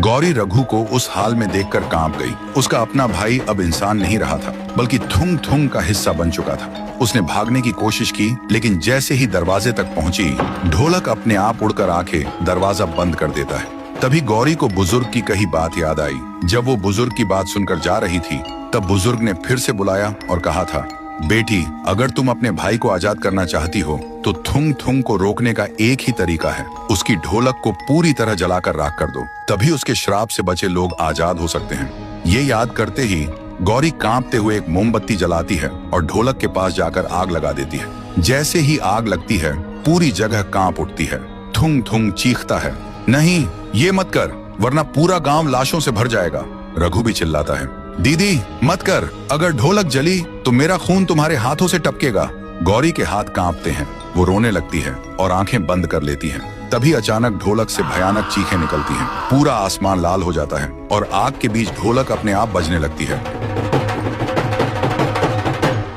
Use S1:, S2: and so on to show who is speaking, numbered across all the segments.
S1: गौरी रघु को उस हाल में देखकर कांप गई। उसका अपना भाई अब इंसान नहीं रहा था, बल्कि थुंग थुंग का हिस्सा बन चुका था। उसने भागने की कोशिश की, लेकिन जैसे ही दरवाजे तक पहुंची, ढोलक अपने आप उड़कर आके दरवाजा बंद कर देता है। तभी गौरी को बुजुर्ग की कही बात याद आई। जब वो बुजुर्ग की बात सुनकर जा रही थी, तब बुजुर्ग ने फिर से बुलाया और कहा था, बेटी, अगर तुम अपने भाई को आजाद करना चाहती हो तो थुंग थुंग को रोकने का एक ही तरीका है, उसकी ढोलक को पूरी तरह जलाकर राख कर दो, तभी उसके श्राप से बचे लोग आजाद हो सकते हैं। ये याद करते ही गौरी कांपते हुए एक मोमबत्ती जलाती है और ढोलक के पास जाकर आग लगा देती है। जैसे ही आग लगती है, पूरी जगह कांप उठती है। थुंग थुंग चीखता है, नहीं, ये मत कर, वरना पूरा गांव लाशों से भर जाएगा। रघु भी चिल्लाता है, दीदी मत कर, अगर ढोलक जली तो मेरा खून तुम्हारे हाथों से टपकेगा। गौरी के हाथ कांपते हैं, वो रोने लगती है और आंखें बंद कर लेती है। तभी अचानक ढोलक से भयानक चीखें निकलती हैं। पूरा आसमान लाल हो जाता है और आग के बीच ढोलक अपने आप बजने लगती है।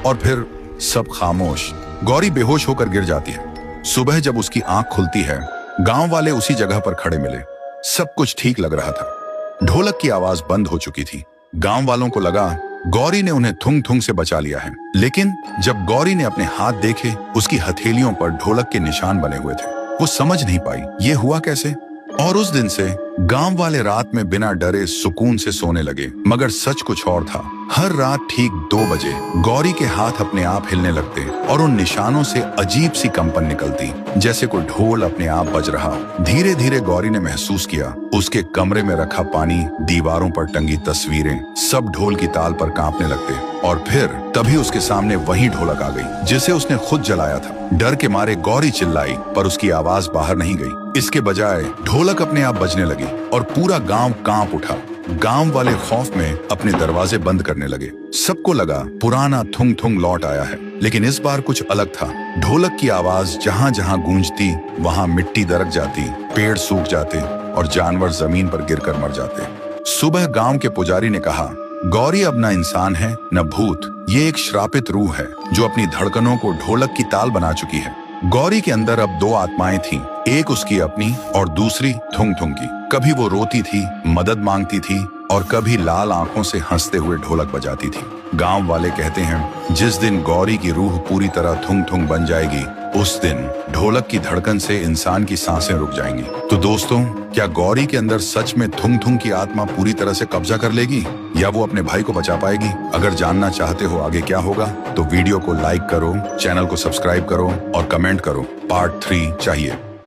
S1: और फिर सब खामोश। गौरी बेहोश होकर गिर जाती है। सुबह जब उसकी आंख खुलती है, गांव वाले उसी जगह पर खड़े मिले। सब कुछ ठीक लग रहा था। ढोलक की आवाज बंद हो चुकी थी। गांव वालों को लगा गौरी ने उन्हें थुंग थुंग से बचा लिया है, लेकिन जब गौरी ने अपने हाथ देखे, उसकी हथेलियों पर ढोलक के निशान बने हुए थे। वो समझ नहीं पाई ये हुआ कैसे। और उस दिन से गांव वाले रात में बिना डरे सुकून से सोने लगे। मगर सच कुछ और था। हर रात ठीक 2 बजे गौरी के हाथ अपने आप हिलने लगते और उन निशानों से अजीब सी कंपन निकलती, जैसे कोई ढोल अपने आप बज रहा। धीरे धीरे गौरी ने महसूस किया, उसके कमरे में रखा पानी, दीवारों पर टंगी तस्वीरें, सब ढोल की ताल पर कांपने लगते। और फिर तभी उसके सामने वही ढोलक आ गई, जिसे उसने खुद जलाया था। डर के मारे गौरी चिल्लाई, पर उसकी आवाज बाहर नहीं गई। इसके बजाय ढोलक अपने आप बजने लगी और पूरा गांव कांप उठा। गांव वाले खौफ में अपने दरवाजे बंद करने लगे। सबको लगा पुराना थुंग थुंग लौट आया है, लेकिन इस बार कुछ अलग था। ढोलक की आवाज जहां जहां गूंजती, वहां मिट्टी दरक जाती, पेड़ सूख जाते और जानवर जमीन पर गिरकर मर जाते। सुबह गांव के पुजारी ने कहा, गौरी अब न इंसान है न भूत, ये एक श्रापित रूह है जो अपनी धड़कनों को ढोलक की ताल बना चुकी है। गौरी के अंदर अब 2 आत्माएं थीं, एक उसकी अपनी और दूसरी थुंग थुंग की। कभी वो रोती थी, मदद मांगती थी, और कभी लाल आंखों से हंसते हुए ढोलक बजाती थी। गांव वाले कहते हैं, जिस दिन गौरी की रूह पूरी तरह थुंग थुंग बन जाएगी, उस दिन ढोलक की धड़कन से इंसान की सांसें रुक जाएंगी। तो दोस्तों, क्या गौरी के अंदर सच में थुंग थुंग की आत्मा पूरी तरह से कब्जा कर लेगी, या वो अपने भाई को बचा पाएगी? अगर जानना चाहते हो आगे क्या होगा, तो वीडियो को लाइक करो, चैनल को सब्सक्राइब करो और कमेंट करो, पार्ट 3 चाहिए।